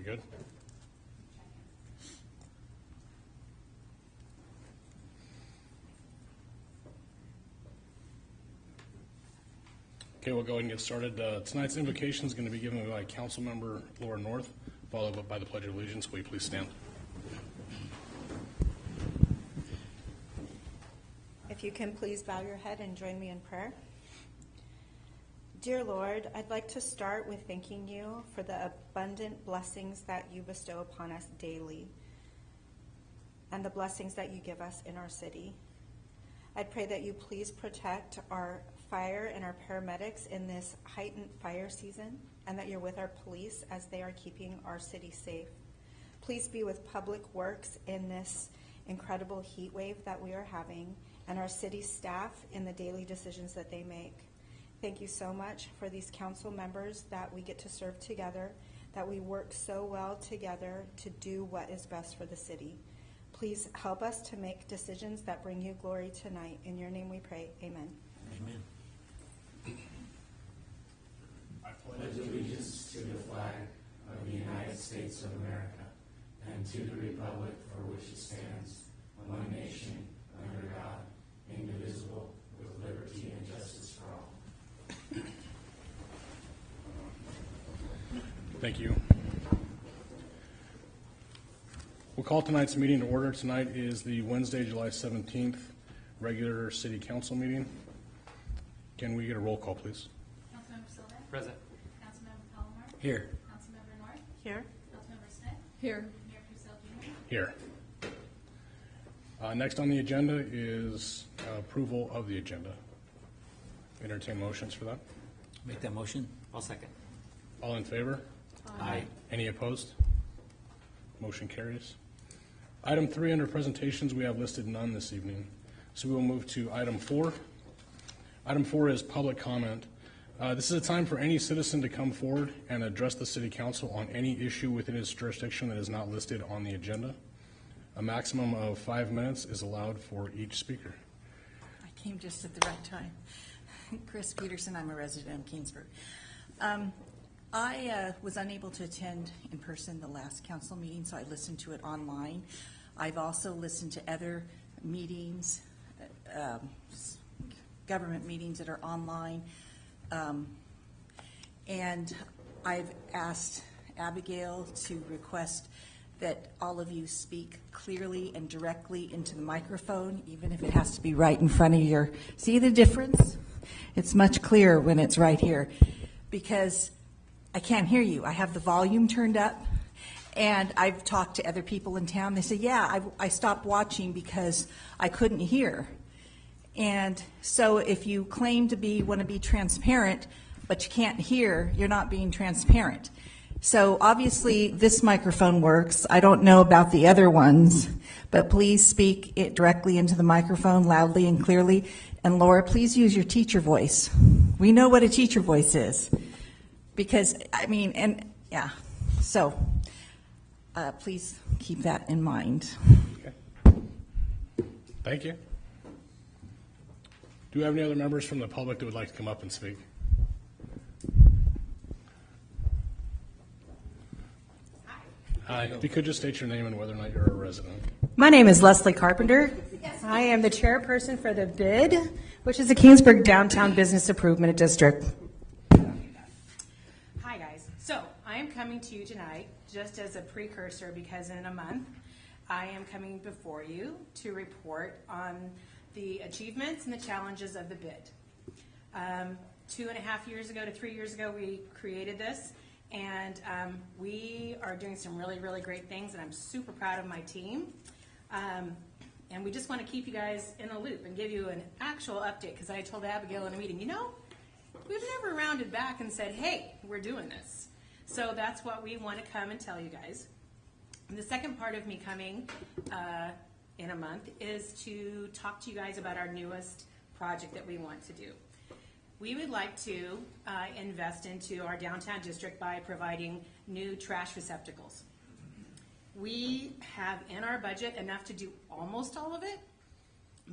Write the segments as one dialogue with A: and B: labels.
A: We good? Okay, we'll go ahead and get started. Tonight's invocation is going to be given by Councilmember Laura North, followed by the Pledge of Allegiance. Will you please stand?
B: If you can please bow your head and join me in prayer. Dear Lord, I'd like to start with thanking you for the abundant blessings that you bestow upon us daily and the blessings that you give us in our city. I'd pray that you please protect our fire and our paramedics in this heightened fire season, and that you're with our police as they are keeping our city safe. Please be with Public Works in this incredible heat wave that we are having, and our city staff in the daily decisions that they make. Thank you so much for these council members that we get to serve together, that we work so well together to do what is best for the city. Please help us to make decisions that bring you glory tonight. In your name we pray. Amen.
C: Amen.
D: I pledge allegiance to the flag of the United States of America and to the republic for which it stands, one nation, under God, indivisible, with liberty and justice for all.
A: Thank you. We'll call tonight's meeting to order. Tonight is the Wednesday, July 17th, regular city council meeting. Can we get a roll call, please?
E: Councilmember Silva?
C: Present.
E: Councilmember Palomar?
C: Here.
E: Councilmember North?
B: Here.
E: Councilmember Smith?
F: Here.
E: Mayor Purcell Jr.?
A: Here. Next on the agenda is approval of the agenda. Entertain motions for that.
C: Make that motion. I'll second.
A: All in favor?
C: Aye.
A: Any opposed? Motion carries. Item 3 under presentations, we have listed none this evening. So we will move to item 4. Item 4 is public comment. This is a time for any citizen to come forward and address the City Council on any issue within its jurisdiction that is not listed on the agenda. A maximum of 5 minutes is allowed for each speaker.
F: I came just at the right time. Chris Peterson, I'm a resident of Kingsburg. I was unable to attend in person the last council meeting, so I listened to it online. I've also listened to other meetings, government meetings that are online. And I've asked Abigail to request that all of you speak clearly and directly into the microphone, even if it has to be right in front of your, see the difference? It's much clearer when it's right here, because I can't hear you. I have the volume turned up, and I've talked to other people in town. They say, yeah, I stopped watching because I couldn't hear. And so if you claim to want to be transparent, but you can't hear, you're not being transparent. So obviously this microphone works. I don't know about the other ones, but please speak it directly into the microphone loudly and clearly. And Laura, please use your teacher voice. We know what a teacher voice is. Because, I mean, and yeah, so please keep that in mind.
A: Okay. Thank you. Do we have any other members from the public that would like to come up and speak? Hi. If you could just state your name and whether or not you're a resident.
G: My name is Leslie Carpenter. I am the chairperson for the BID, which is the Kingsburg Downtown Business Improvement District. Hi, guys. So I am coming to you tonight just as a precursor, because in a month I am coming before you to report on the achievements and the challenges of the BID. 2.5 years ago to 3 years ago, we created this, and we are doing some really, really great things, and I'm super proud of my team. And we just want to keep you guys in a loop and give you an actual update, because I told Abigail in a meeting, we've never rounded back and said, hey, we're doing this. So that's what we want to come and tell you guys. And the second part of me coming in a month is to talk to you guys about our newest project that we want to do. We would like to invest into our downtown district by providing new trash receptacles. We have in our budget enough to do almost all of it,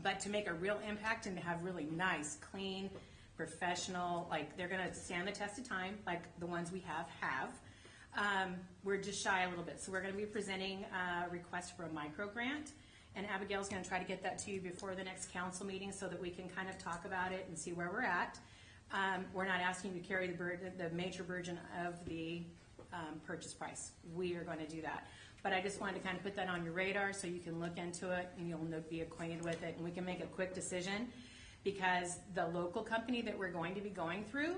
G: but to make a real impact and to have really nice, clean, professional, like they're going to stand the test of time, like the ones we have. we're just shy a little bit. So we're going to be presenting a request for a micro grant. And Abigail's going to try to get that to you before the next council meeting so that we can kind of talk about it and see where we're at. We're not asking you to carry the major burden of the purchase price. We are going to do that. But I just wanted to kind of put that on your radar so you can look into it and you'll be acquainted with it and we can make a quick decision, because the local company that we're going to be going through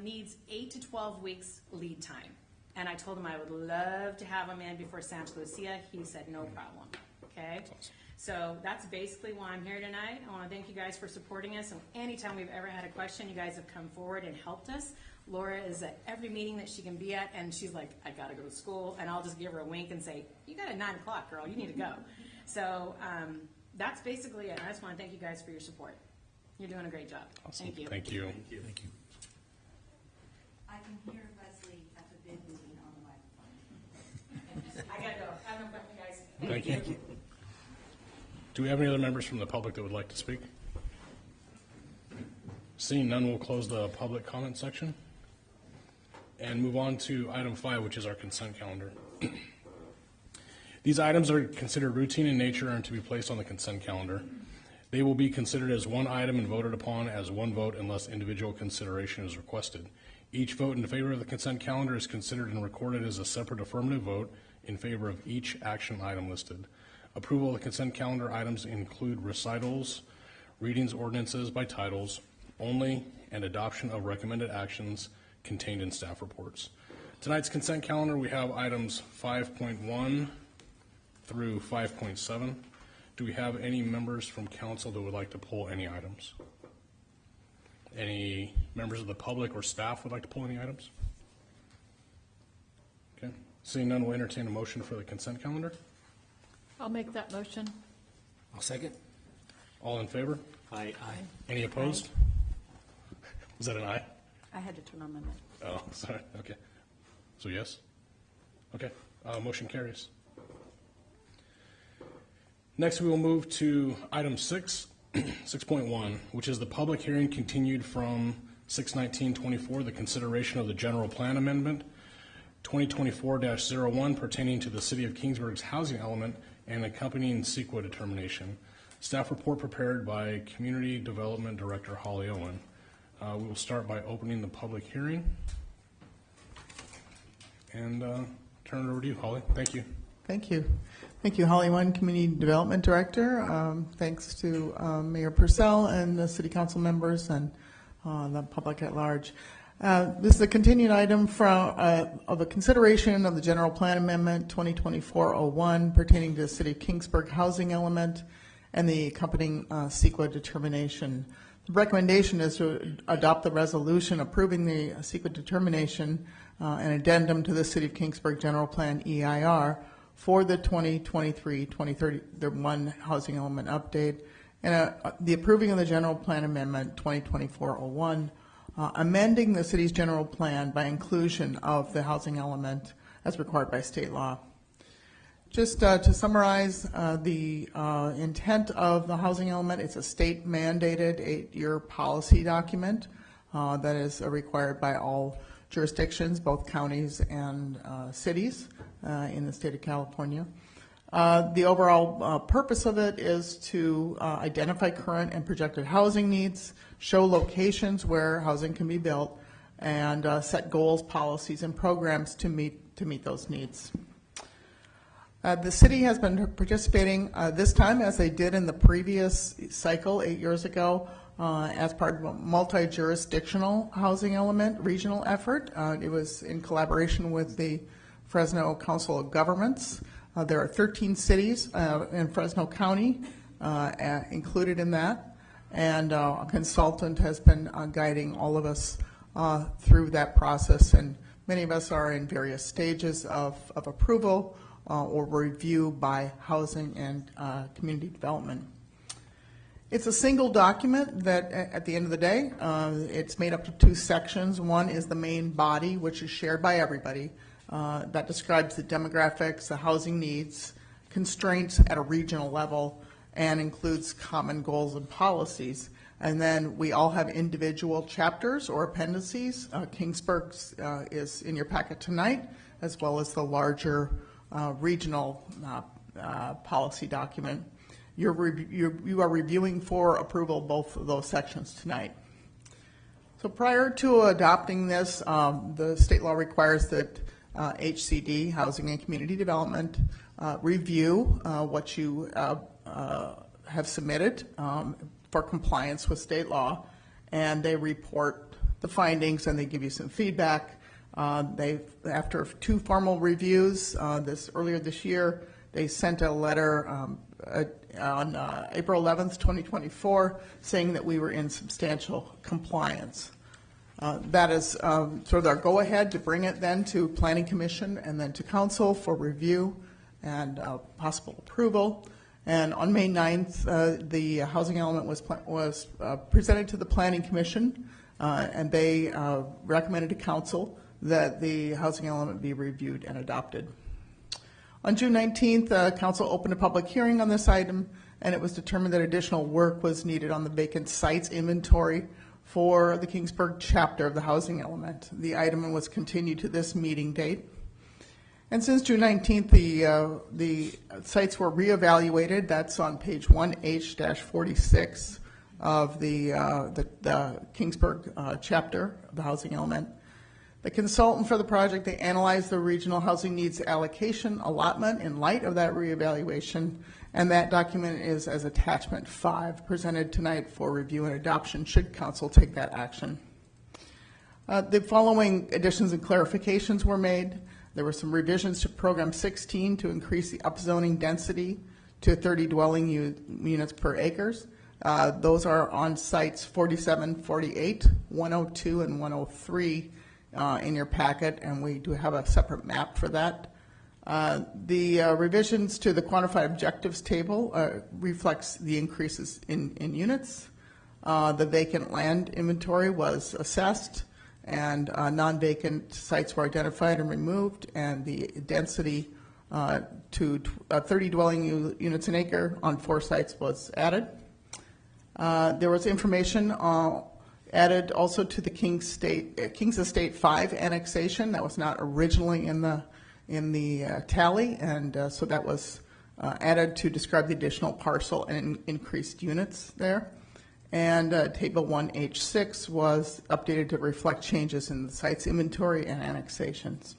G: needs 8 to 12 weeks lead time. And I told him I would love to have him in before Santa Lucia. He said no problem. Okay? So that's basically why I'm here tonight. I want to thank you guys for supporting us. And anytime we've ever had a question, you guys have come forward and helped us. Laura is at every meeting that she can be at, and she's like, I got to go to school. And I'll just give her a wink and say, you got a 9 o'clock, girl. You need to go. So that's basically it. I just want to thank you guys for your support. You're doing a great job.
A: Awesome.
G: Thank you.
A: Thank you.
C: Thank you.
F: I can hear Leslie at the bid meeting on the microphone.
G: I got to go. Have fun, you guys.
A: Thank you. Do we have any other members from the public that would like to speak? Seeing none, we'll close the public comment section and move on to item 5, which is our consent calendar. These items are considered routine in nature and to be placed on the consent calendar. They will be considered as one item and voted upon as one vote unless individual consideration is requested. Each vote in favor of the consent calendar is considered and recorded as a separate affirmative vote in favor of each action item listed. Approval of the consent calendar items include recitals, readings ordinances by titles only, and adoption of recommended actions contained in staff reports. Tonight's consent calendar, we have items 5.1 through 5.7. Do we have any members from council that would like to pull any items? Any members of the public or staff would like to pull any items? Okay. Seeing none, we'll entertain a motion for the consent calendar.
H: I'll make that motion.
C: I'll second.
A: All in favor?
C: Aye.
A: Any opposed? Was that an aye?
F: I had to turn on my mic.
A: Oh, sorry. Okay. So yes? Okay. Motion carries. Next, we will move to item 6, 6.1, which is the public hearing continued from 6/19/24, the consideration of the general plan amendment 2024-01 pertaining to the City of Kingsburg's housing element and accompanying CEQA determination. Staff report prepared by Community Development Director Holly Owen. We will start by opening the public hearing and turn it over to you, Holly. Thank you.
I: Thank you. Thank you, Holly One, Community Development Director. Thanks to Mayor Purcell and the City Council members and the public at large. This is a continued item of a consideration of the General Plan Amendment 2024-01 pertaining to the City of Kingsburg housing element and the accompanying CEQA determination. The recommendation is to adopt the resolution approving the CEQA determination and addendum to the City of Kingsburg General Plan EIR for the 2023-2031 housing element update and the approving of the General Plan Amendment 2024-01, amending the city's general plan by inclusion of the housing element as required by state law. Just to summarize the intent of the housing element, it's a state mandated 8-year policy document that is required by all jurisdictions, both counties and cities in the state of California. The overall purpose of it is to identify current and projected housing needs, show locations where housing can be built, and set goals, policies, and programs to meet those needs. The city has been participating this time, as they did in the previous cycle 8 years ago, as part of a multi-jurisdictional housing element regional effort. It was in collaboration with the Fresno Council of Governments. There are 13 cities in Fresno County included in that, and a consultant has been guiding all of us through that process, and many of us are in various stages of approval or review by Housing and Community Development. It's a single document that, at the end of the day, it's made up of 2 sections. One is the main body, which is shared by everybody. That describes the demographics, the housing needs, constraints at a regional level, and includes common goals and policies. And then we all have individual chapters or appendices. Kingsburg's is in your packet tonight, as well as the larger regional policy document. You are reviewing for approval both of those sections tonight. So prior to adopting this, the state law requires that HCD, Housing and Community Development, review what you have submitted for compliance with state law, and they report the findings and they give you some feedback. After 2 formal reviews earlier this year, they sent a letter on April 11th, 2024, saying that we were in substantial compliance. That is sort of our go-ahead to bring it then to Planning Commission and then to Council for review and possible approval. And on May 9th, the housing element was presented to the Planning Commission, and they recommended to Council that the housing element be reviewed and adopted. On June 19th, Council opened a public hearing on this item, and it was determined that additional work was needed on the vacant sites inventory for the Kingsburg chapter of the housing element. The item was continued to this meeting date. And since June 19th, the sites were reevaluated. That's on page 1H-46 of the Kingsburg chapter of the housing element. The consultant for the project, they analyzed the regional housing needs allocation allotment in light of that reevaluation, and that document is as attachment 5 presented tonight for review and adoption should council take that action. The following additions and clarifications were made. There were some revisions to program 16 to increase the upzoning density to 30 dwelling units per acres. Those are on sites 47, 48, 102, and 103 in your packet, and we do have a separate map for that. The revisions to the quantified objectives table reflects the increases in units. The vacant land inventory was assessed, and non-vacant sites were identified and removed, and the density to 30 dwelling units an acre on 4 sites was added. There was information added also to the Kings Estate 5 annexation that was not originally in the tally, and so that was added to describe the additional parcel and increased units there. And Table 1H6 was updated to reflect changes in the site's inventory and annexations.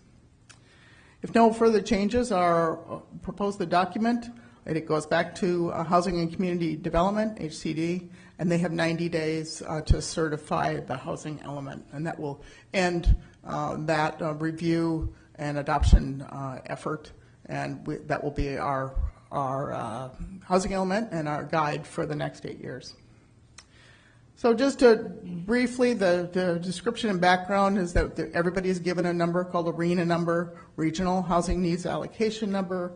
I: If no further changes are proposed in the document, it goes back to Housing and Community Development, HCD, and they have 90 days to certify the housing element, and that will end that review and adoption effort, and that will be our housing element and our guide for the next 8 years. So just to briefly, the description and background is that everybody is given a number called a RENA number, Regional Housing Needs Allocation Number.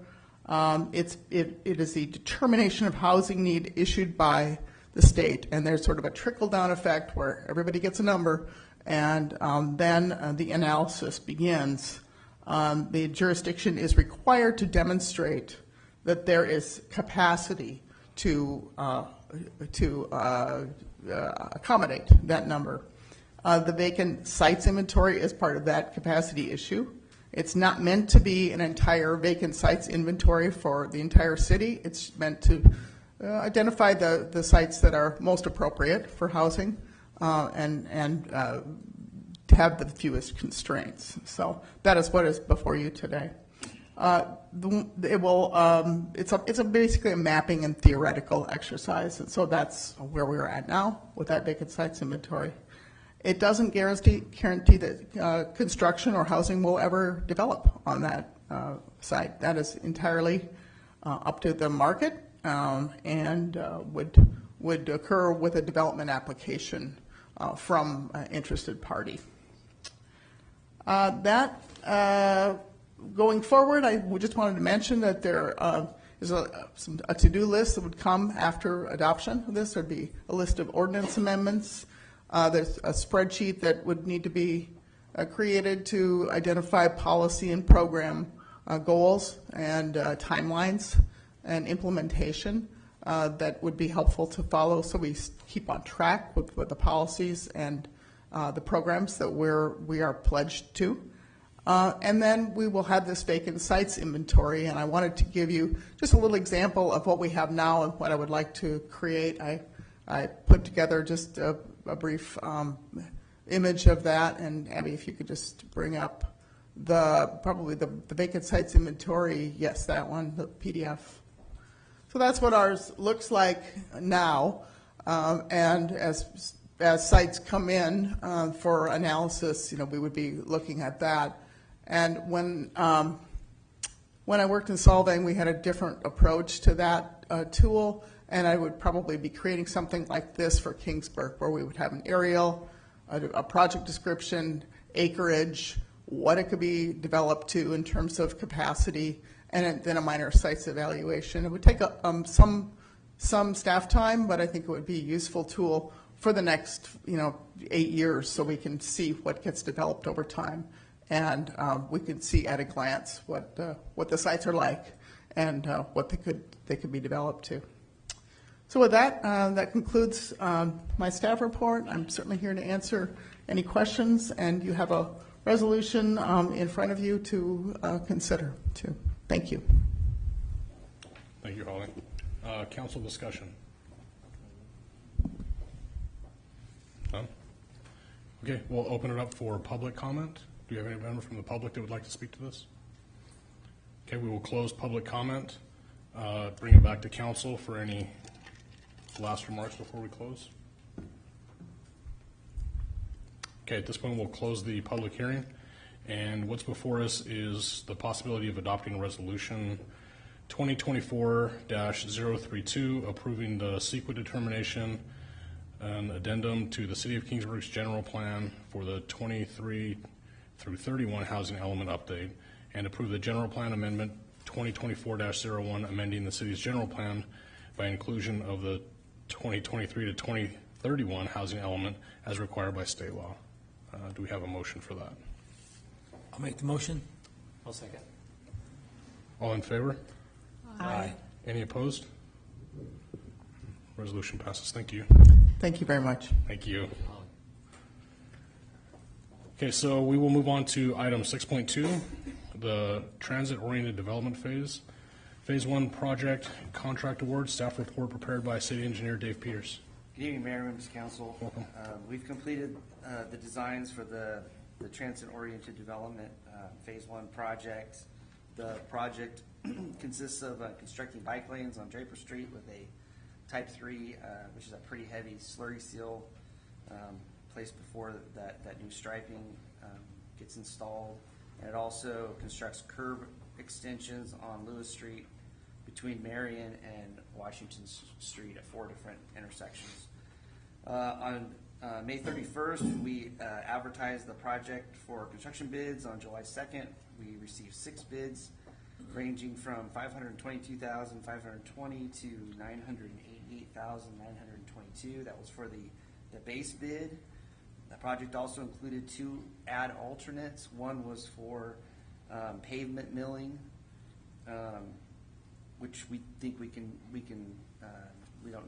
I: It is the determination of housing need issued by the state, and there's sort of a trickle-down effect where everybody gets a number, and then the analysis begins. The jurisdiction is required to demonstrate that there is capacity to accommodate that number. The vacant sites inventory is part of that capacity issue. It's not meant to be an entire vacant sites inventory for the entire city. It's meant to identify the sites that are most appropriate for housing and to have the fewest constraints. So that is what is before you today. It's basically a mapping and theoretical exercise, and so that's where we're at now with that vacant sites inventory. It doesn't guarantee that construction or housing will ever develop on that site. That is entirely up to the market and would occur with a development application from an interested party. Going forward, I just wanted to mention that there is a to-do list that would come after adoption of this. There'd be a list of ordinance amendments. There's a spreadsheet that would need to be created to identify policy and program goals and timelines and implementation. that would be helpful to follow so we keep on track with the policies and the programs that we are pledged to. And then we will have this vacant sites inventory, and I wanted to give you just a little example of what we have now and what I would like to create. I put together just a brief image of that, and Abby, if you could just bring up probably the vacant sites inventory. Yes, that one, the PDF. So that's what ours looks like now, and as sites come in for analysis, we would be looking at that. And when I worked in Solvang, we had a different approach to that tool, and I would probably be creating something like this for Kingsburg, where we would have an aerial, a project description, acreage, what it could be developed to in terms of capacity, and then a minor sites evaluation. It would take some staff time, but I think it would be a useful tool for the next 8 years, so we can see what gets developed over time, and we can see at a glance what the sites are like and what they could be developed to. So with that, that concludes my staff report. I'm certainly here to answer any questions, and you have a resolution in front of you to consider too. Thank you.
A: Thank you, Holly. Council discussion. None? Okay, we'll open it up for public comment. Do you have any member from the public that would like to speak to this? Okay, we will close public comment. Bring it back to council for any last remarks before we close. Okay, at this point, we'll close the public hearing. And what's before us is the possibility of adopting resolution 2024-032, approving the CEQA determination, an addendum to the City of Kingsburg's general plan for the 23 through 31 housing element update, and approve the general plan amendment 2024-01, amending the city's general plan by inclusion of the 2023 to 2031 housing element as required by state law. Do we have a motion for that?
C: I'll make the motion. I'll second.
A: All in favor?
C: Aye.
A: Any opposed? Resolution passes. Thank you.
I: Thank you very much.
A: Thank you. Okay, so we will move on to item 6.2, the transit-oriented development phase. Phase 1 project contract award, staff report prepared by City Engineer Dave Peters.
J: Good evening, Mayor, members of council.
A: Welcome.
J: We've completed the designs for the transit-oriented development phase 1 project. The project consists of constructing bike lanes on Draper Street with a type 3, which is a pretty heavy slurry seal placed before that new striping gets installed. And it also constructs curb extensions on Lewis Street between Marion and Washington Street at 4 different intersections. On May 31st, we advertised the project for construction bids. On July 2nd, we received 6 bids ranging from $522,520 to $988,922. That was for the base bid. The project also included 2 add alternates. One was for pavement milling, which we think we don't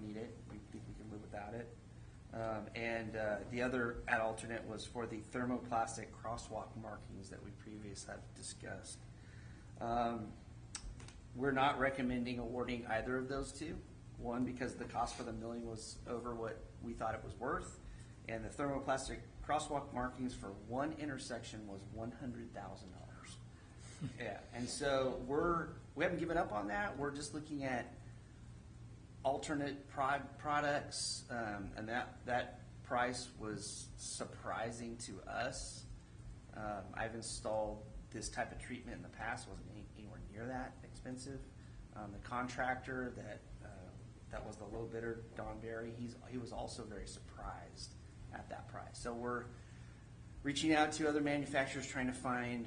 J: need it. We think we can live without it. And the other add alternate was for the thermoplastic crosswalk markings that we previously have discussed. We're not recommending awarding either of those 2. One, because the cost for the milling was over what we thought it was worth, and the thermoplastic crosswalk markings for one intersection was $100,000. Yeah, and so we haven't given up on that. We're just looking at alternate products, and that price was surprising to us. I've installed this type of treatment in the past. It wasn't anywhere near that expensive. The contractor that was the low bidder, Don Berry, he was also very surprised at that price. So we're reaching out to other manufacturers trying to find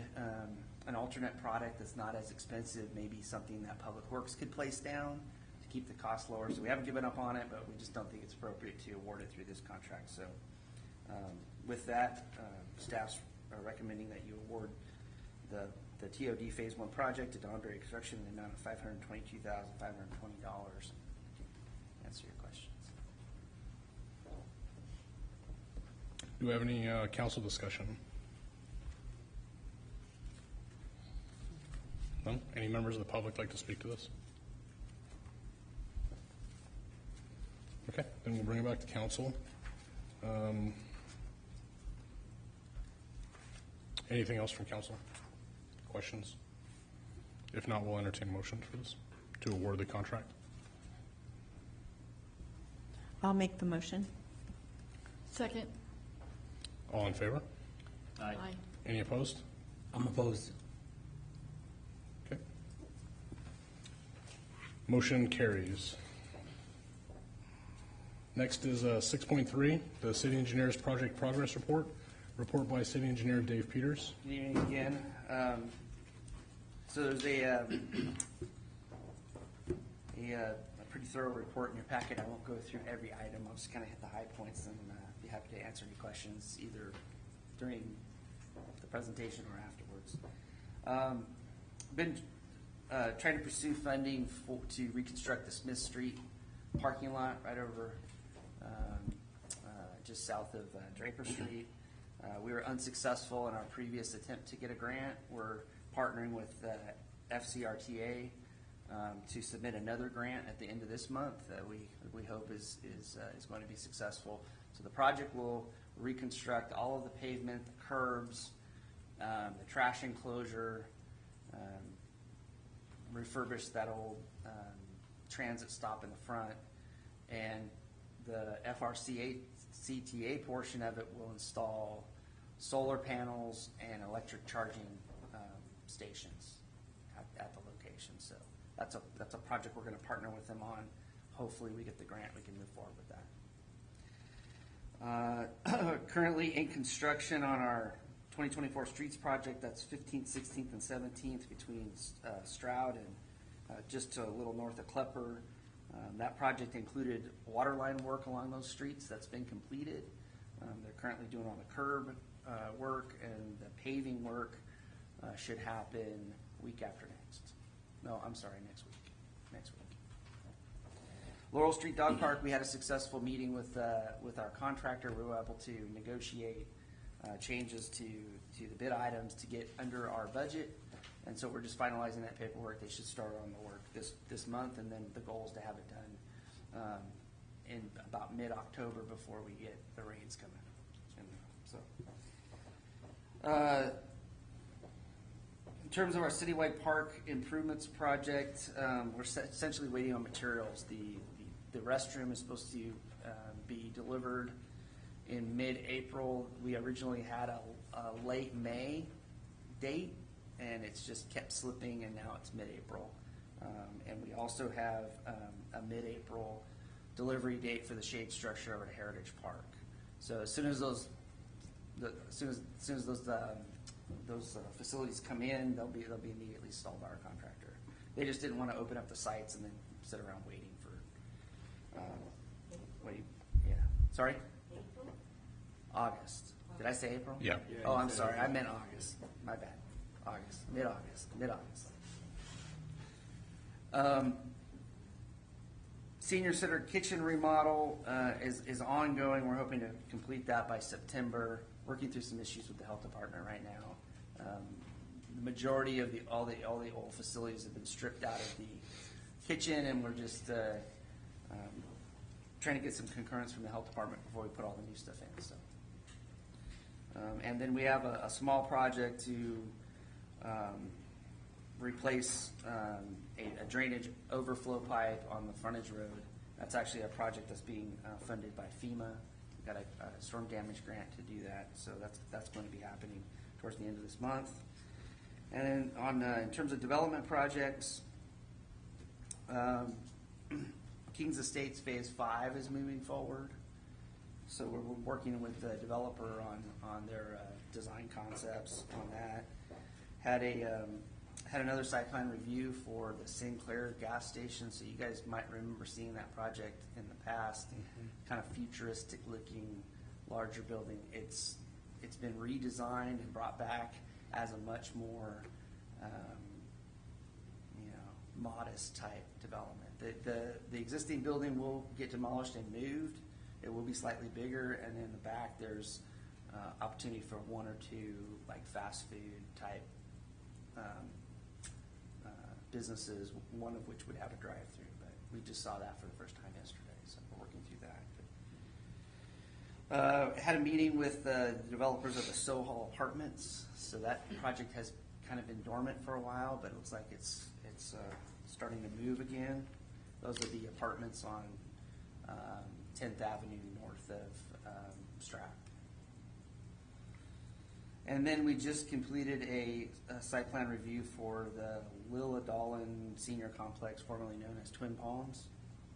J: an alternate product that's not as expensive, maybe something that Public Works could place down to keep the cost lower. So we haven't given up on it, but we just don't think it's appropriate to award it through this contract. So with that, staff's recommending that you award the Phase 1 project to Don Berry Construction in the amount of $522,520. answer your questions.
A: Do we have any council discussion? No? Any members of the public like to speak to this? Okay, then we'll bring it back to council. Anything else from council? Questions? If not, we'll entertain a motion for this, to award the contract.
B: I'll make the motion.
H: Second.
A: All in favor?
H: Aye.
A: Any opposed?
C: I'm opposed.
A: Okay. Motion carries. Next is 6.3, the city engineer's project progress report. Report by city engineer Dave Peters.
J: Good evening again. So there's a pretty thorough report in your packet. I won't go through every item. I'll just kind of hit the high points and be happy to answer any questions either during the presentation or afterwards. Been trying to pursue funding to reconstruct the Smith Street parking lot right over just south of Draper Street. We were unsuccessful in our previous attempt to get a grant. We're partnering with FCRTA to submit another grant at the end of this month that we hope is going to be successful. So the project will reconstruct all of the pavement, the curbs, the trash enclosure, refurbish that old transit stop in the front, and the FRCTA portion of it will install solar panels and electric charging stations at the location. So that's a project we're going to partner with them on. Hopefully we get the grant, we can move forward with that. Currently in construction on our 2024 streets project, that's 15th, 16th, and 17th between Stroud and just a little north of Klepper. That project included water line work along those streets. That's been completed. They're currently doing all the curb work, and the paving work should happen week after next. No, I'm sorry, next week. Next week. Laurel Street Dog Park, we had a successful meeting with our contractor. We were able to negotiate changes to the bid items to get under our budget. And so we're just finalizing that paperwork. They should start on the work this month, and then the goal is to have it done in about mid-October before we get the rains coming. So, in terms of our citywide park improvements project, we're essentially waiting on materials. The restroom is supposed to be delivered in mid-April. We originally had a late May date, and it's just kept slipping, and now it's mid-April. And we also have a mid-April delivery date for the shade structure over at Heritage Park. So as soon as those facilities come in, they'll be immediately installed by our contractor. They just didn't want to open up the sites and then sit around waiting for. Sorry. April? August. Did I say April?
A: Yeah.
J: Oh, I'm sorry. I meant August. My bad. August. Mid-August. Senior Center kitchen remodel is ongoing. We're hoping to complete that by September. Working through some issues with the health department right now. The majority of all the old facilities have been stripped out of the kitchen, and we're just trying to get some concurrence from the health department before we put all the new stuff in. So, and then we have a small project to replace a drainage overflow pipe on the frontage road. That's actually a project that's being funded by FEMA. We've got a storm damage grant to do that, so that's going to be happening towards the end of this month. And then in terms of development projects, Kings Estates Phase 5 is moving forward. So we're working with the developer on their design concepts on that. Had another site plan review for the Sinclair gas station. So you guys might remember seeing that project in the past. Kind of futuristic looking, larger building. It's been redesigned and brought back as a much more modest type development. The existing building will get demolished and moved. It will be slightly bigger, and in the back, there's opportunity for one or two like fast food type businesses, one of which would have a drive-through. But we just saw that for the first time yesterday, so we're working through that. Had a meeting with the developers of the Sohal Apartments. So that project has kind of been dormant for a while, but it looks like it's starting to move again. Those are the apartments on 10th Avenue north of Strat. And then we just completed a site plan review for the Lilla-Dolan Senior Complex, formerly known as Twin Palms.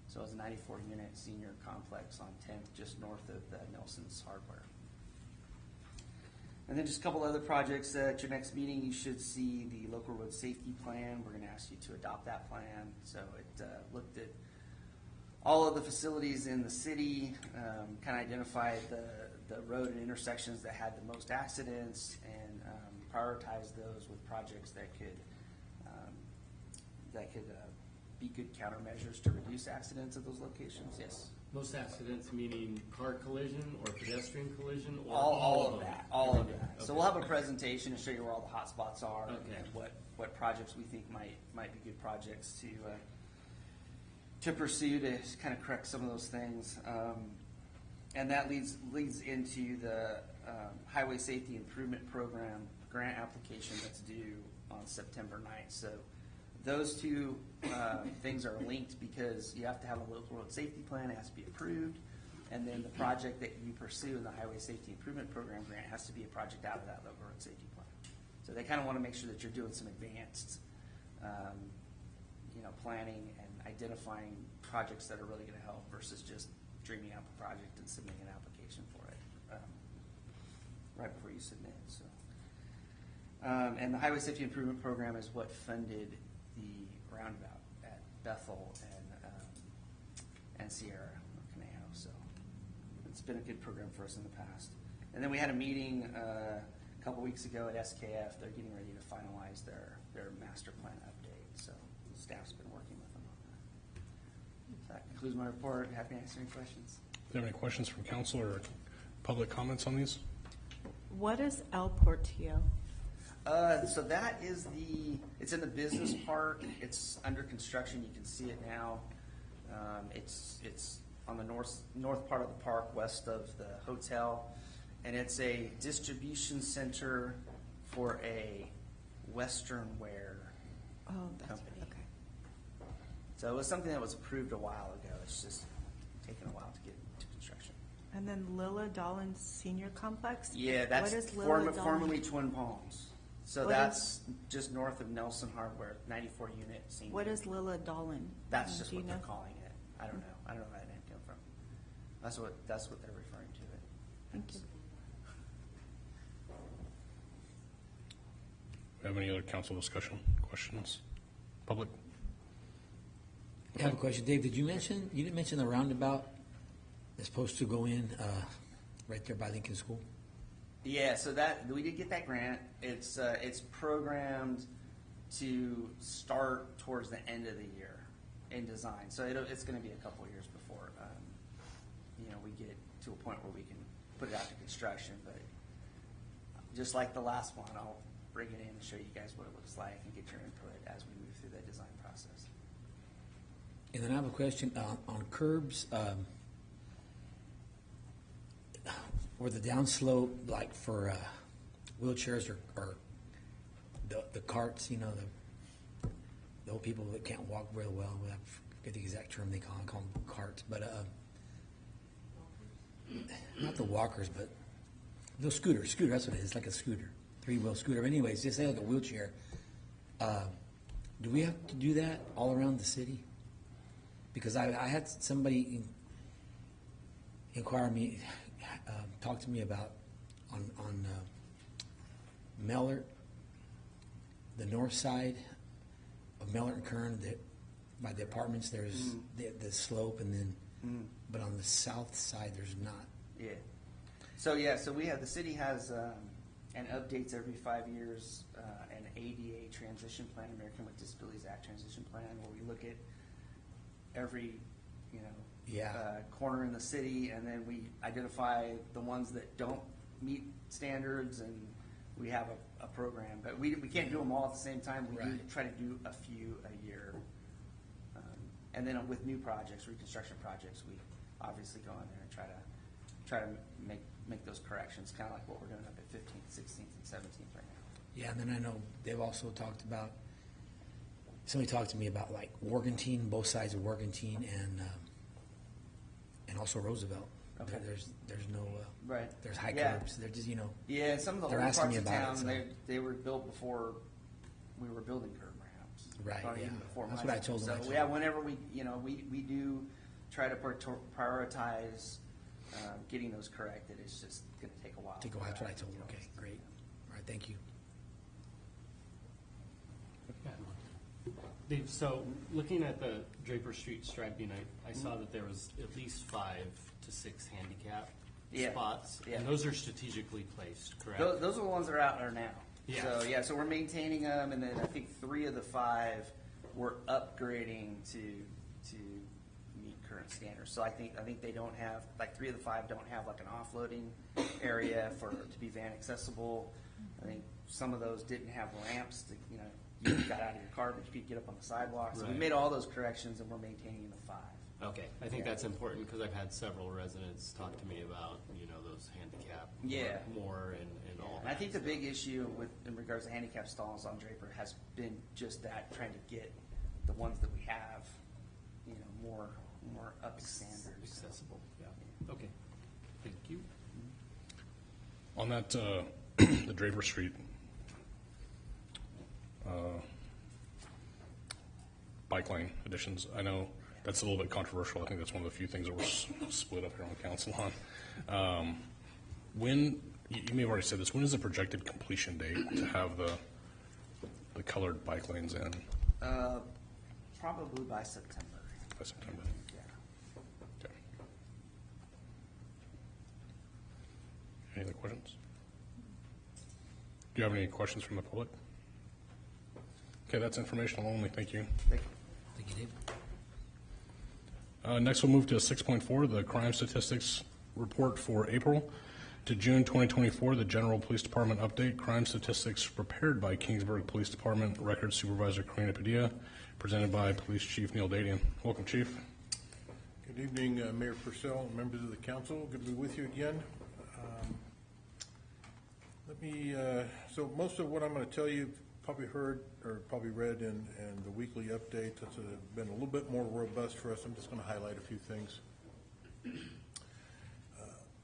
J: So it's a 94-unit senior complex on 10th, just north of the Nelson's Hardware. And then just a couple other projects. At your next meeting, you should see the local road safety plan. We're going to ask you to adopt that plan. So it looked at all of the facilities in the city, kind of identified the road and intersections that had the most accidents, and prioritized those with projects that could be good countermeasures to reduce accidents at those locations. Yes.
H: Most accidents meaning car collision or pedestrian collision or
J: All
H: of
J: of
H: them?
J: that, all of that.
H: Okay.
J: So we'll have a presentation to show you where all the hot spots are
H: Okay.
J: and what projects we think might be good projects to pursue to kind of correct some of those things. And that leads into the Highway Safety Improvement Program grant application that's due on September 9th. So those two things are linked because you have to have a local road safety plan, it has to be approved, and then the project that you pursue in the Highway Safety Improvement Program grant has to be a project out of that local road safety plan. So they kind of want to make sure that you're doing some advanced, planning and identifying projects that are really going to help versus just dreaming up a project and submitting an application for it right before you submit. So, and the Highway Safety Improvement Program is what funded the roundabout at Bethel and Sierra Conejo. So it's been a good program for us in the past. And then we had a meeting a couple weeks ago at SKF. They're getting ready to finalize their master plan update. So staff's been working with them on that. So that concludes my report. Happy to answer any questions.
A: Do you have any questions from council or public comments on these?
B: What is El Portillo?
J: So that is it's in the business park. It's under construction. You can see it now. It's on the north part of the park, west of the hotel. And it's a distribution center for a Western wear
B: Oh, that's
J: company.
B: right. Okay.
J: So it was something that was approved a while ago. It's just taken a while to get into construction.
B: And then Lilla-Dolan Senior Complex?
J: Yeah, that's
B: What is Lilla-Dolan?
J: formerly Twin Palms. So
B: What
J: that's just north of Nelson Hardware, 94-unit senior.
B: What is Lilla-Dolan?
J: That's just
B: Do you
J: what they're
B: know?
J: calling it. I don't know. I don't know where that name came from. That's what they're referring to it.
B: Thank you.
A: Do you have any other council discussion, questions? Public?
C: I have a question. Dave, you didn't mention the roundabout that's supposed to go in right there by Lincoln School?
J: Yeah, so we did get that grant. It's programmed to start towards the end of the year in design. So it's going to be a couple years before we get to a point where we can put it out to construction. But just like the last one, I'll bring it in and show you guys what it looks like and get your input as we move through that design process.
C: And then I have a question on curbs. Where the downslope, like for wheelchairs or the carts, the old people that can't walk very well. I forget the exact term they call them carts, but not the walkers, but the scooter. That's what it is, like a scooter, 3-wheel scooter. But anyways, just say like a wheelchair. Do we have to do that all around the city? Because I had somebody inquire me. Talk to me about on Mellert, the north side of Mellert and Kern, by the apartments there's the slope, and then but on the south side there's not.
J: Yeah. So the city has and updates every 5 years an ADA transition plan, American with Disabilities Act transition plan, where we look at every, corner in the city, and then we identify the ones that don't meet standards, and we have a program. But we can't do them all at the same time. We do try to do a few a year. And then with new projects, reconstruction projects, we obviously go in there and try to make those corrections, kind of like what we're doing up at 15th, 16th, and 17th right now.
C: Yeah, and then I know they've also talked about, somebody talked to me about like Morgantown, both sides of Morgantown, and also Roosevelt.
J: Okay.
C: There's no,
J: Right.
C: there's high
J: Yeah.
C: curbs, they're just,
J: Yeah, some of the
C: they're
J: older
C: asking
J: parts
C: me
J: of
C: about it,
J: town,
C: so.
J: they were built before we were building curb ramps.
C: Right,
J: Probably
C: yeah.
J: even before
C: That's
J: my
C: what I
J: time.
C: told them.
J: So, yeah, whenever we do try to prioritize getting those corrected, it's just gonna take a while.
C: Take a while, that's what I told them. Okay, great. All right, thank you.
H: Dave, so looking at the Draper Street striping, I saw that there was at least 5 to 6 handicap
J: Yeah.
H: spots.
J: Yeah.
H: And those are strategically placed, correct?
J: Those are the ones that are out there now.
H: Yeah.
J: So we're maintaining them, and then I think 3 of the 5 we're upgrading to meet current standards. So I think they don't have, like 3 of the 5 don't have like an offloading area to be van accessible. I think some of those didn't have ramps to, you got out of your car, but you could get up on the sidewalk. So we
H: Right.
J: made all those corrections, and we're maintaining the 5.
H: Okay, I think
J: Yeah.
H: that's important because I've had several residents talk to me about, those handicap
J: Yeah.
H: more and all
J: And
H: that.
J: I think the big issue in regards to handicap stalls on Draper has been just that, trying to get the ones that we have, more up to standards.
H: Accessible, yeah. Okay, thank you.
A: On that, the Draper Street, bike lane additions, I know that's a little bit controversial. I think that's one of the few things that we're split up here on council on. When, you may have already said this, when is the projected completion date to have the colored bike lanes in?
J: Probably by September.
A: By September?
J: Yeah.
A: Okay. Any other questions? Do you have any questions from the public? Okay, that's informational only. Thank you.
J: Thank you.
C: Thank you, Dave.
A: Next, we'll move to 6.4, the crime statistics report for April to June 2024, the General Police Department update, crime statistics prepared by Kingsburg Police Department Records Supervisor Karina Padilla, presented by Police Chief Neil Dadian. Welcome, Chief.
K: Good evening, Mayor Purcell and members of the council. Good to be with you again. So most of what I'm going to tell you probably heard or probably read in the weekly update. That's been a little bit more robust for us. I'm just going to highlight a few things.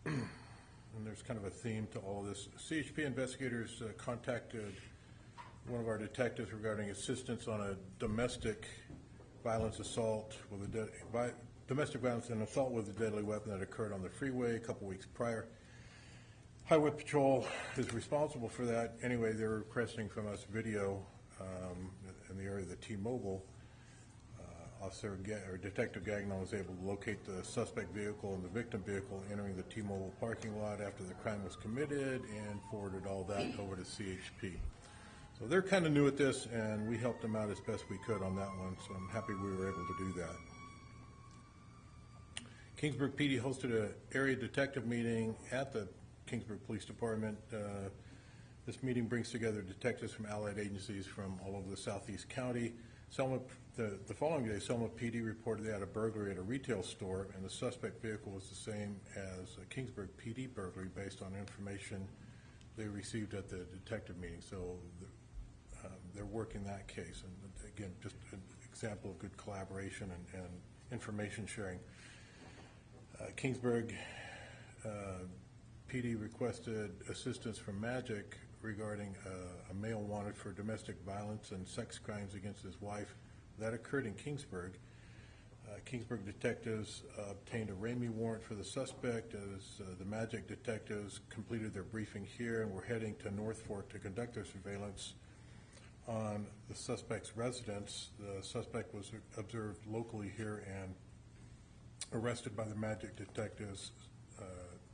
K: And there's kind of a theme to all of this. CHP investigators contacted one of our detectives regarding assistance on a domestic violence assault with domestic violence and assault with a deadly weapon that occurred on the freeway a couple weeks prior. Highway Patrol is responsible for that. Anyway, they're requesting from us video in the area of the T-Mobile. Detective Gagnon was able to locate the suspect vehicle and the victim vehicle entering the T-Mobile parking lot after the crime was committed and forwarded all that over to CHP. So they're kind of new at this, and we helped them out as best we could on that one, so I'm happy we were able to do that. Kingsburg PD hosted an area detective meeting at the Kingsburg Police Department. This meeting brings together detectives from allied agencies from all over the Southeast County. The following day, Selma PD reported they had a burglary at a retail store, and the suspect vehicle was the same as a Kingsburg PD burglary based on information they received at the detective meeting. So they're working that case. And again, just an example of good collaboration and information sharing. Kingsburg PD requested assistance from Magic regarding a male wanted for domestic violence and sex crimes against his wife. That occurred in Kingsburg. Kingsburg detectives obtained a Ramey warrant for the suspect as the Magic detectives completed their briefing here and were heading to North Fork to conduct their surveillance on the suspect's residence. The suspect was observed locally here and arrested by the Magic detectives,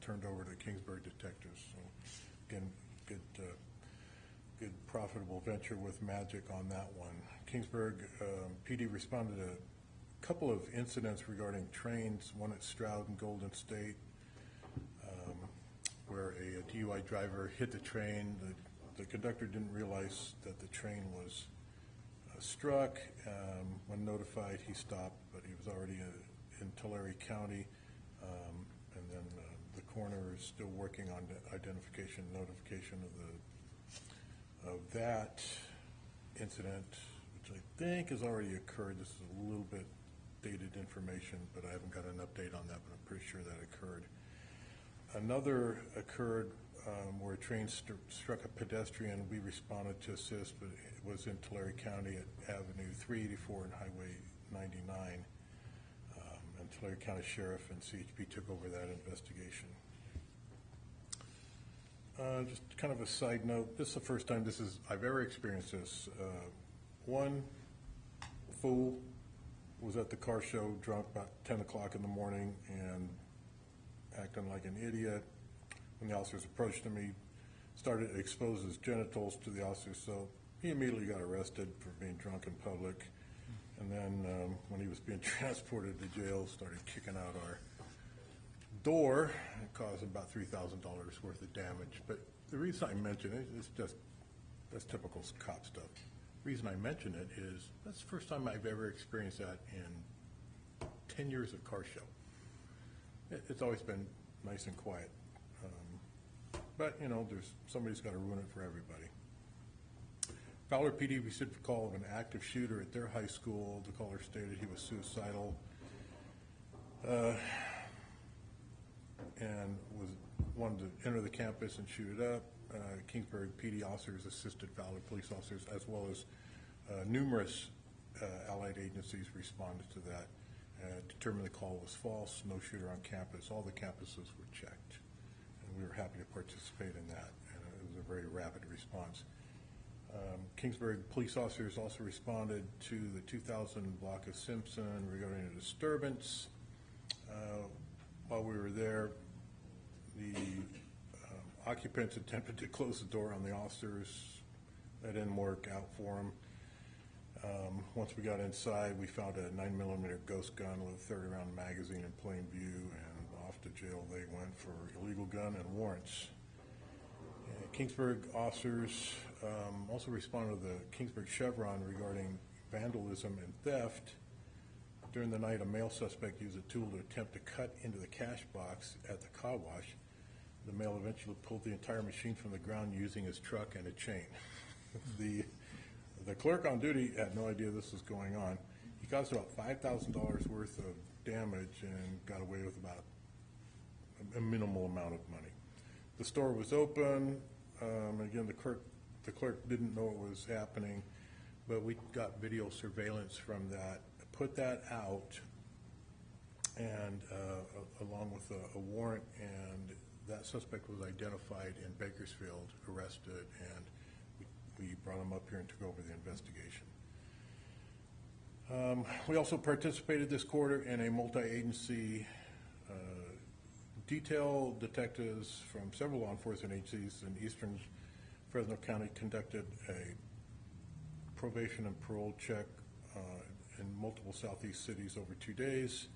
K: turned over to Kingsburg detectives. So again, good good profitable venture with magic on that one. Kingsburg PD responded to a couple of incidents regarding trains, one at Stroud and Golden State, where a DUI driver hit the train. The conductor didn't realize that the train was struck. When notified, he stopped, but he was already in Tulare County. And then the coroner is still working on the identification, notification of that incident, which I think has already occurred. This is a little bit dated information, but I haven't got an update on that, but I'm pretty sure that occurred. Another occurred where a train struck a pedestrian. We responded to assist, but it was in Tulare County at Avenue 384 and Highway 99. And Tulare County Sheriff and CHP took over that investigation. Just kind of a side note, this is the first time I've ever experienced this. One fool was at the car show drunk about 10 o'clock in the morning and acting like an idiot. When the officers approached him, he started to expose his genitals to the officers, so he immediately got arrested for being drunk in public. And then when he was being transported to jail, started kicking out our door and caused about $3,000 worth of damage. But the reason I mention it is that's typical cop stuff. The reason I mention it is that's the first time I've ever experienced that in 10 years of car show. It's always been nice and quiet. But, you know, somebody's got to ruin it for everybody. Fowler PD received a call of an active shooter at their high school. The caller stated he was suicidal and wanted to enter the campus and shoot it up. Kingsburg PD officers assisted Fowler police officers, as well as numerous allied agencies responded to that. Determined the call was false, no shooter on campus. All the campuses were checked, and we were happy to participate in that, and it was a very rapid response. Kingsburg police officers also responded to the 2000 block of Simpson regarding a disturbance. While we were there, the occupants attempted to close the door on the officers. That didn't work out for them. Once we got inside, we found a 9mm ghost gun with a 30-round magazine in plain view, and off to jail they went for illegal gun and warrants. Kingsburg officers also responded to the Kingsburg Chevron regarding vandalism and theft. During the night, a male suspect used a tool to attempt to cut into the cash box at the car wash. The male eventually pulled the entire machine from the ground using his truck and a chain. The clerk on duty had no idea this was going on. He caused about $5,000 worth of damage and got away with about a minimal amount of money. The store was open. Again, the clerk didn't know it was happening, but we got video surveillance from that, put that out, and along with a warrant, and that suspect was identified in Bakersfield, arrested, and we brought him up here and took over the investigation. We also participated this quarter in a multi-agency detail. Detectives from several law enforcement agencies in eastern Fresno County conducted a probation and parole check in multiple southeast cities over 2 days,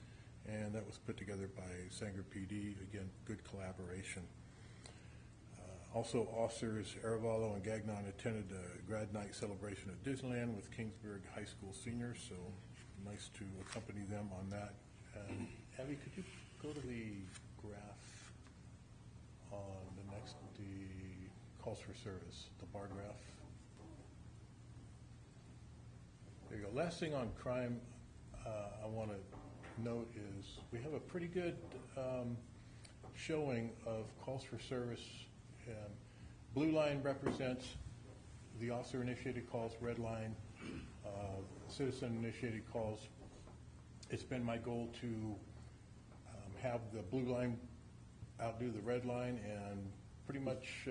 K: and that was put together by Sanger PD. Again, good collaboration. Also, officers Arevalo and Gagnon attended a grad night celebration at Disneyland with Kingsburg High School seniors, so nice to accompany them on that. Abby, could you go to the graph on the calls for service, the bar graph? There you go. Last thing on crime I want to note is we have a pretty good showing of calls for service. Blue line represents the officer-initiated calls, red line, citizen-initiated calls. It's been my goal to have the blue line outdo the red line, and pretty much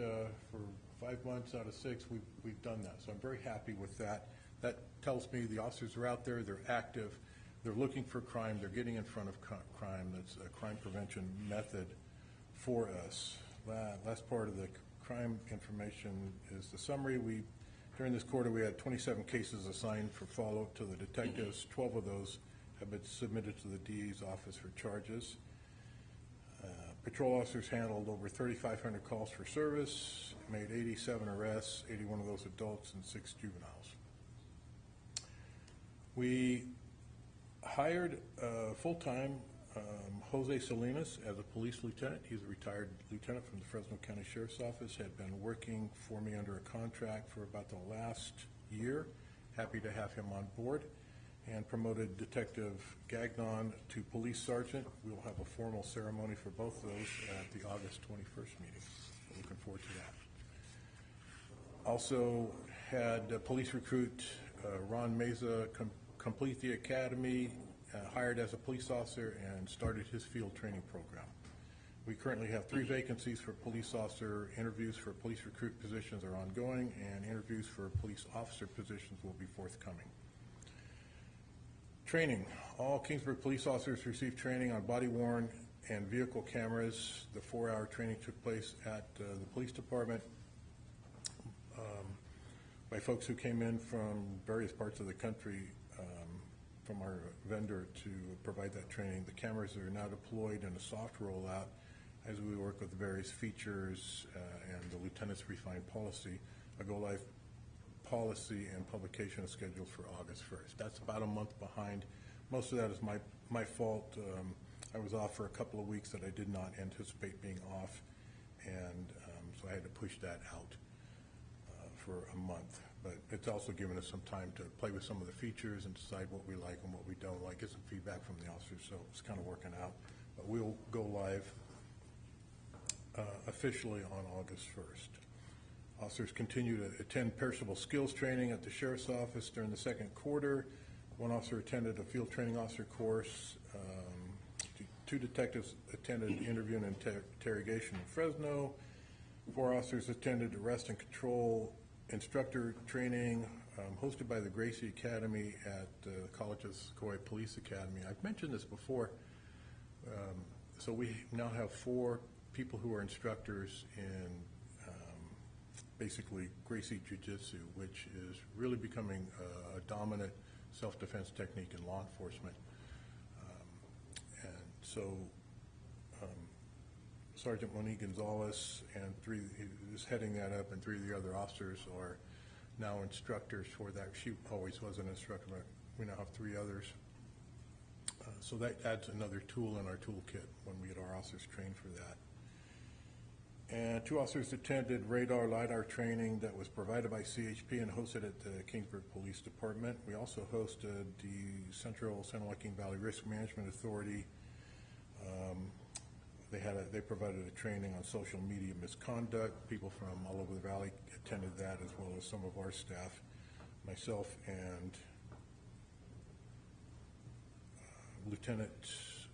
K: for 5 months out of 6, we've done that. So I'm very happy with that. That tells me the officers are out there, they're active, they're looking for crime, they're getting in front of crime. That's a crime prevention method for us. Last part of the crime information is the summary. During this quarter, we had 27 cases assigned for follow-up to the detectives. 12 of those have been submitted to the DA's office for charges. Patrol officers handled over 3,500 calls for service, made 87 arrests, 81 of those adults and 6 juveniles. We hired full-time Jose Salinas as a police lieutenant. He's a retired lieutenant from the Fresno County Sheriff's Office, had been working for me under a contract for about the last year. Happy to have him on board. And promoted Detective Gagnon to police sergeant. We'll have a formal ceremony for both of those at the August 21st meeting. Looking forward to that. Also had police recruit Ron Meza complete the academy, hired as a police officer, and started his field training program. We currently have 3 vacancies for police officer. Interviews for police recruit positions are ongoing, and interviews for police officer positions will be forthcoming. Training. All Kingsburg police officers received training on body-worn and vehicle cameras. The 4-hour training took place at the police department by folks who came in from various parts of the country from our vendor to provide that training. The cameras are now deployed in a soft rollout as we work with the various features and the lieutenant's refined policy. A go-live policy and publication is scheduled for August 1st. That's about a month behind. Most of that is my fault. I was off for a couple of weeks that I did not anticipate being off, and so I had to push that out for a month. But it's also given us some time to play with some of the features and decide what we like and what we don't like, get some feedback from the officers, so it's kind of working out. But we'll go live officially on August 1st. Officers continue to attend perishable skills training at the Sheriff's Office during the second quarter. 1 officer attended a field training officer course. 2 detectives attended interview and interrogation in Fresno. 4 officers attended arrest and control instructor training hosted by the Gracie Academy at the College of Sequoia Police Academy. I've mentioned this before. So we now have 4 people who are instructors in basically Gracie Jiu-Jitsu, which is really becoming a dominant self-defense technique in law enforcement. And so Sergeant Monique Gonzalez and 3 is heading that up, and 3 of the other officers are now instructors for that. She always was an instructor, but we now have 3 others. So that adds another tool in our toolkit when we get our officers trained for that. And 2 officers attended radar LiDAR training that was provided by CHP and hosted at the Kingsburg Police Department. We also hosted the Central San Joaquin Valley Risk Management Authority. They provided a training on social media misconduct. People from all over the valley attended that, as well as some of our staff. Myself and Lieutenant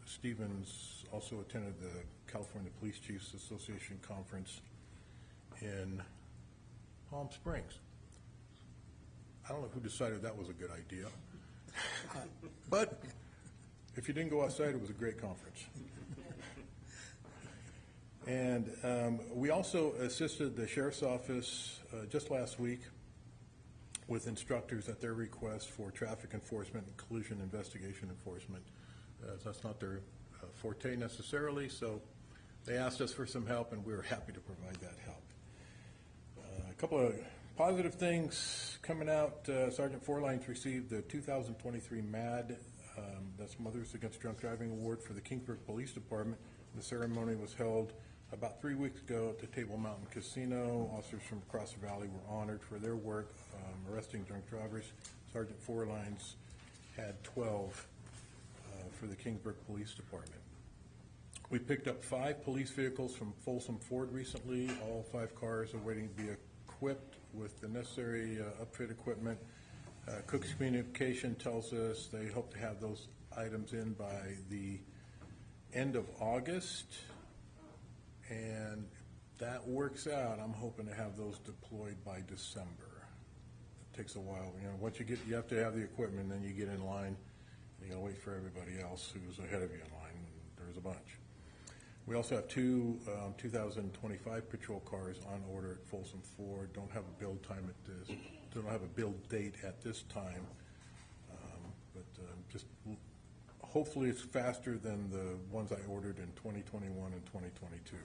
K: Stevens also attended the California Police Chiefs Association conference in Palm Springs. I don't know who decided that was a good idea, but if you didn't go outside, it was a great conference. And we also assisted the Sheriff's Office just last week with instructors at their request for traffic enforcement and collision investigation enforcement. That's not their forte necessarily, so they asked us for some help, and we were happy to provide that help. A couple of positive things coming out. Sergeant Forlines received the 2023 MAD, that's Mothers Against Drunk Driving Award for the Kingsburg Police Department. The ceremony was held about 3 weeks ago at the Table Mountain Casino. Officers from across the valley were honored for their work arresting drunk drivers. Sergeant Forlines had 12 for the Kingsburg Police Department. We picked up 5 police vehicles from Folsom Ford recently. All 5 cars are waiting to be equipped with the necessary upfit equipment. Cook's Communication tells us they hope to have those items in by the end of August, and if that works out, I'm hoping to have those deployed by December. It takes a while, once you have to have the equipment, then you get in line, and you gotta wait for everybody else who's ahead of you in line, and there's a bunch. We also have two 2025 patrol cars on order at Folsom Ford. Don't have a build time at this, don't have a build date at this time. But just hopefully it's faster than the ones I ordered in 2021 and 2022.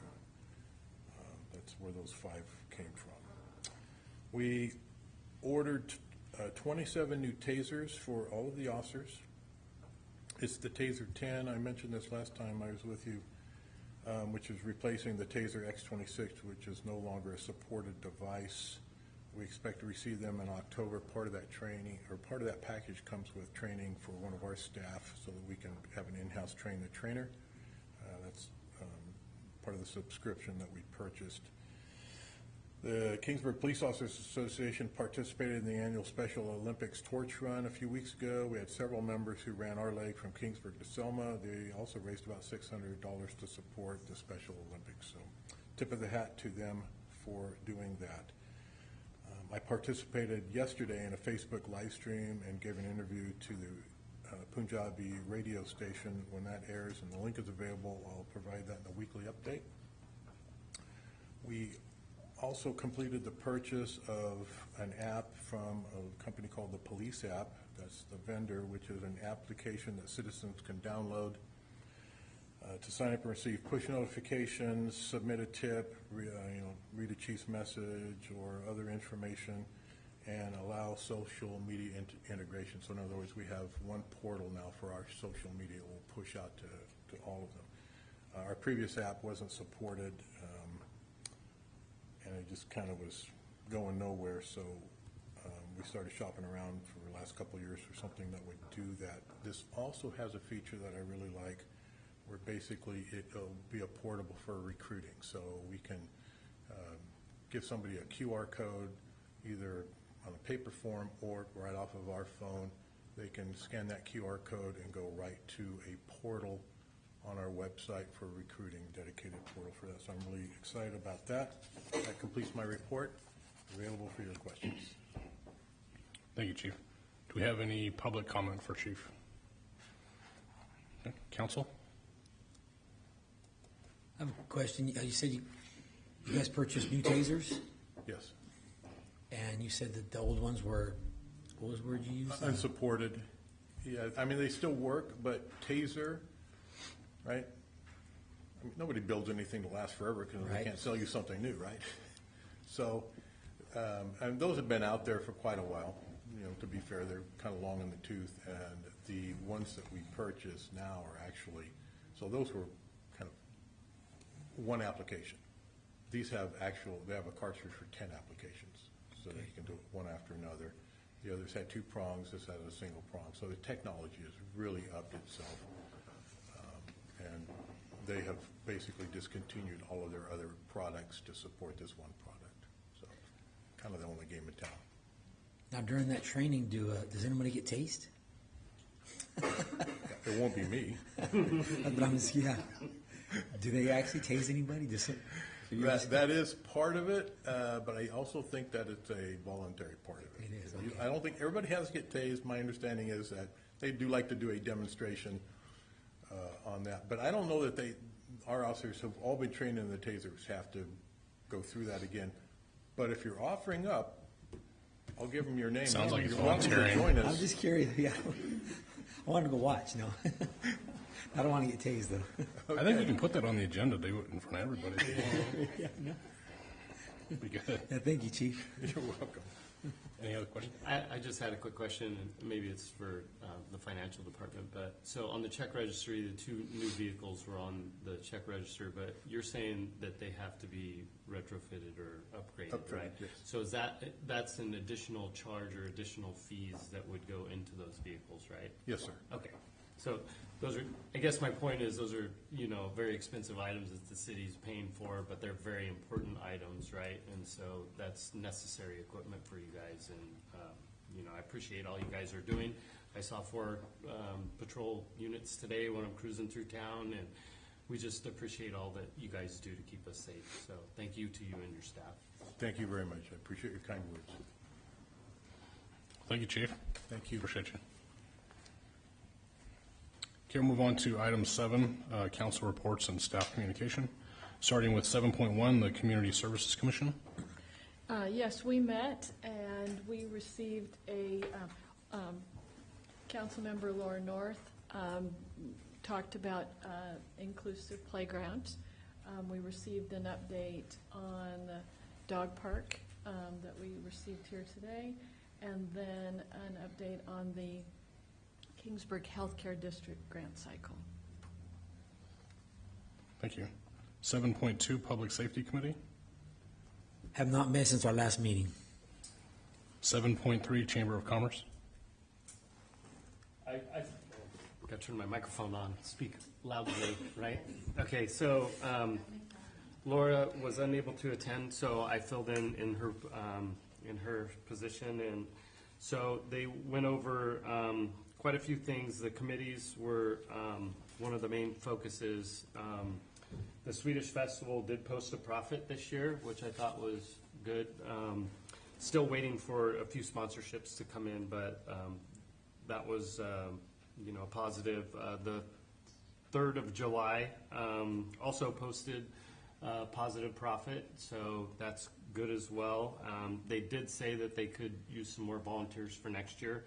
K: That's where those 5 came from. We ordered 27 new tasers for all of the officers. It's the Taser 10. I mentioned this last time I was with you, which is replacing the Taser X26, which is no longer a supported device. We expect to receive them in October. Part of that training, or part of that package, comes with training for one of our staff so that we can have an in-house train the trainer. That's part of the subscription that we purchased. The Kingsburg Police Officers Association participated in the annual Special Olympics torch run a few weeks ago. We had several members who ran our leg from Kingsburg to Selma. They also raised about $600 to support the Special Olympics. So tip of the hat to them for doing that. I participated yesterday in a Facebook live stream and gave an interview to the Punjabi radio station. When that airs and the link is available, I'll provide that in a weekly update. We also completed the purchase of an app from a company called the Police App. That's the vendor, which is an application that citizens can download to sign up and receive push notifications, submit a tip, read a chief's message or other information, and allow social media integration. So in other words, we have one portal now for our social media. We'll push out to all of them. Our previous app wasn't supported, and it just kind of was going nowhere, so we started shopping around for the last couple of years for something that would do that. This also has a feature that I really like, where basically it'll be a portable for recruiting. So we can give somebody a QR code either on a paper form or right off of our phone. They can scan that QR code and go right to a portal on our website for recruiting, dedicated portal for that. So I'm really excited about that. That completes my report. Available for your questions.
A: Thank you, Chief. Do we have any public comment for Chief? Okay. Council?
C: I have a question. You said you guys purchased new tasers,
K: Yes.
C: and you said that the old ones were, what was the word you used?
K: Unsupported. Yeah, I mean, they still work, but taser, right? I mean, nobody builds anything to last forever because
C: Right.
K: they can't sell you something new, right? So, and those have been out there for quite a while. To be fair, they're kind of long in the tooth, and the ones that we purchase now are actually, so those were kind of one application. These have they have a cartridge for 10 applications, so that you can do it one after another. The others had 2 prongs, this had a single prong. So the technology has really upped itself. And they have basically discontinued all of their other products to support this one product. So kind of the only game in town.
C: Now, during that training, does anybody get tased?
K: It won't be me.
C: But I'm just, yeah. Do they actually tase anybody?
K: That is part of it, but I also think that it's a voluntary part of it.
C: It is, okay.
K: I don't think everybody has to get tased. My understanding is that they do like to do a demonstration on that. But I don't know that our officers who've all been trained in the tasers have to go through that again. But if you're offering up, I'll give them your name.
A: Sounds like
K: You're
A: it's
K: welcome to
A: volunteering.
K: join us.
C: I'm just curious, yeah. I want to go watch, no. I don't want to get tased, though.
A: I think we can put that on the agenda, do it in front of everybody.
C: Yeah, no.
A: Be good.
C: Yeah, thank you, Chief.
K: You're welcome.
A: Any other questions?
H: I just had a quick question, and maybe it's for the financial department, but, so on the check registry, the 2 new vehicles were on the check register, but you're saying that they have to be retrofitted or upgraded, right?
K: Yes.
H: So is that's an additional charge or additional fees that would go into those vehicles, right?
K: Yes, sir.
H: Okay, so those are, I guess my point is, those are, very expensive items that the city's paying for, but they're very important items, right? And so that's necessary equipment for you guys, and, I appreciate all you guys are doing. I saw 4 patrol units today when I'm cruising through town, and we just appreciate all that you guys do to keep us safe. So thank you to you and your staff.
K: Thank you very much. I appreciate your kind words.
A: Thank you, Chief.
K: Thank you.
A: Appreciate you. Okay, we'll move on to item 7, council reports and staff communication. Starting with 7.1, the Community Services Commission.
L: Yes, we met and we received a, Councilmember Laura North talked about inclusive playgrounds. We received an update on the dog park that we received here today, and then an update on the Kingsburg Healthcare District grant cycle.
A: Thank you. 7.2, Public Safety Committee.
C: Have not met since our last meeting.
A: 7.3, Chamber of Commerce.
H: I got to turn my microphone on, speak loudly, right? Okay, so Laura was unable to attend, so I filled in her position, and so they went over quite a few things. The committees were one of the main focuses. The Swedish Festival did post a profit this year, which I thought was good. Still waiting for a few sponsorships to come in, but that was a positive. The 3rd of July also posted positive profit, so that's good as well. They did say that they could use some more volunteers for next year,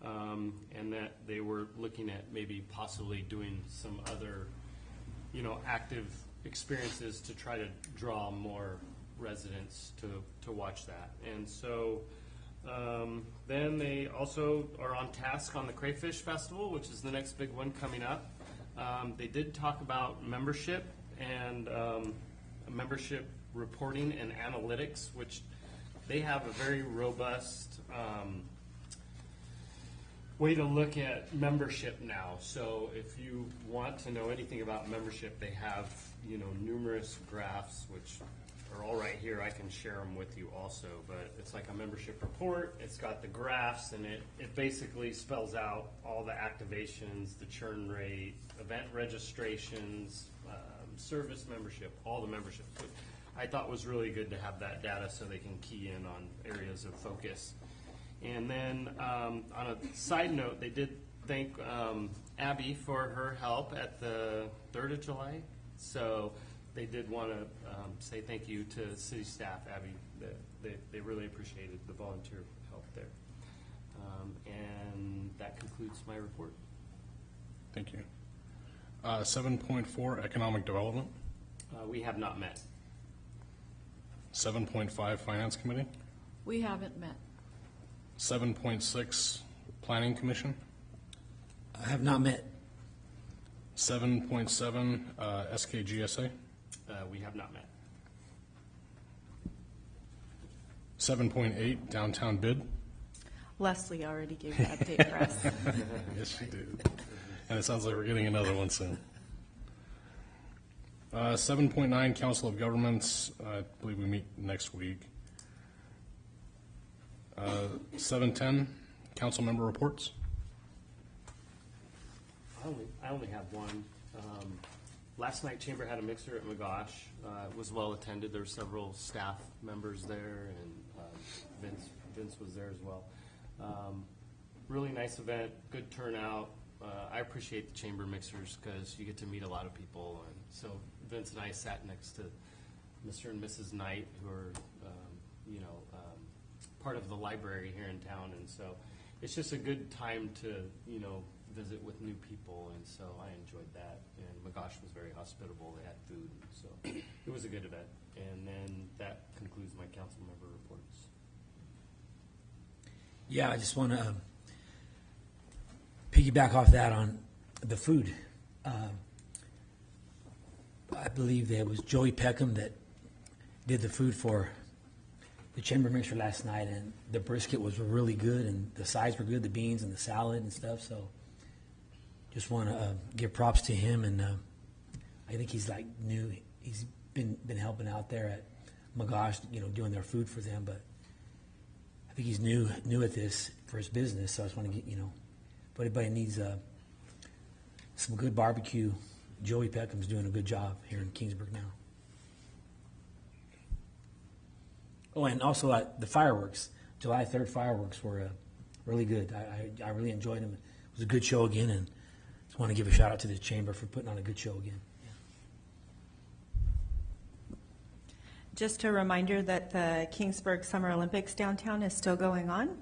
H: and that they were looking at maybe possibly doing some other active experiences to try to draw more residents to watch that. And so then they also are on task on the Crayfish Festival, which is the next big one coming up. They did talk about membership and membership reporting and analytics, which they have a very robust way to look at membership now. So if you want to know anything about membership, they have numerous graphs, which are all right here. I can share them with you also, but it's like a membership report. It's got the graphs, and it basically spells out all the activations, the churn rate, event registrations, service membership, all the memberships. But I thought it was really good to have that data so they can key in on areas of focus. And then on a side note, they did thank Abby for her help at the 3rd of July. So they did want to say thank you to city staff, Abby. They really appreciated the volunteer help there. And that concludes my report.
A: Thank you. 7.4, Economic Development.
H: We have not met.
A: 7.5, Finance Committee.
L: We haven't met.
A: 7.6, Planning Commission.
C: I have not met.
A: 7.7, SKGSA.
H: We have not met.
A: 7.8, Downtown Bid.
B: Leslie already gave the update for us.
A: Yes, she did. And it sounds like we're getting another one soon. 7.9, Council of Governments. I believe we meet next week. 7.10, Council Member Reports.
H: I only have one. Last night, Chamber had a mixer at McGosh. It was well attended. There were several staff members there, and Vince was there as well. Really nice event, good turnout. I appreciate the Chamber mixers because you get to meet a lot of people. And so Vince and I sat next to Mr. and Mrs. Knight, who are, part of the library here in town. And so it's just a good time to, visit with new people. And so I enjoyed that. And McGosh was very hospitable. They had food. So it was a good event. And then that concludes my council member reports.
C: Yeah, I just want to piggyback off that on the food. I believe that it was Joey Peckham that did the food for the chamber mixer last night, and the brisket was really good, and the sides were good, the beans and the salad and stuff. So just want to give props to him, and I think he's like new. He's been helping out there at McGosh, doing their food for them, but I think he's new at this for his business. So I just want to get, if anybody needs some good barbecue, Joey Peckham's doing a good job here in Kingsburg now. Oh, and also the fireworks, July 3rd fireworks were really good. I really enjoyed them. It was a good show again, and Just want to give a shout out to the chamber for putting on a good show again.
B: Just a reminder that the Kingsburg Summer Olympics downtown is still going on.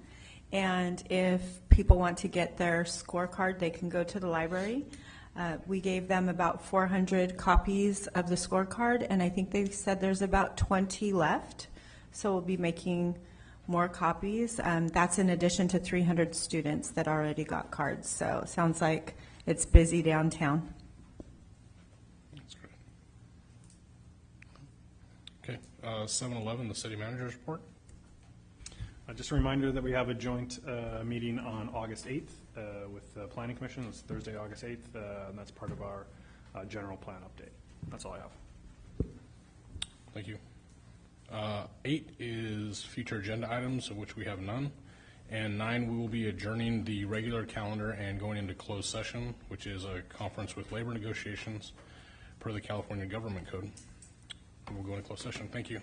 B: And if people want to get their scorecard, they can go to the library. We gave them about 400 copies of the scorecard, and I think they said there's about 20 left. So we'll be making more copies. That's in addition to 300 students that already got cards. So it sounds like it's busy downtown.
A: That's great. Okay, 7-11, the city manager's report.
M: Just a reminder that we have a joint meeting on August 8th with the Planning Commission. It's Thursday, August 8th, and that's part of our general plan update. That's all I have.
A: Thank you. 8 is future agenda items, of which we have none. And 9, we will be adjourning the regular calendar and going into closed session, which is a conference with labor negotiations per the California Government Code. And we'll go into closed session. Thank you.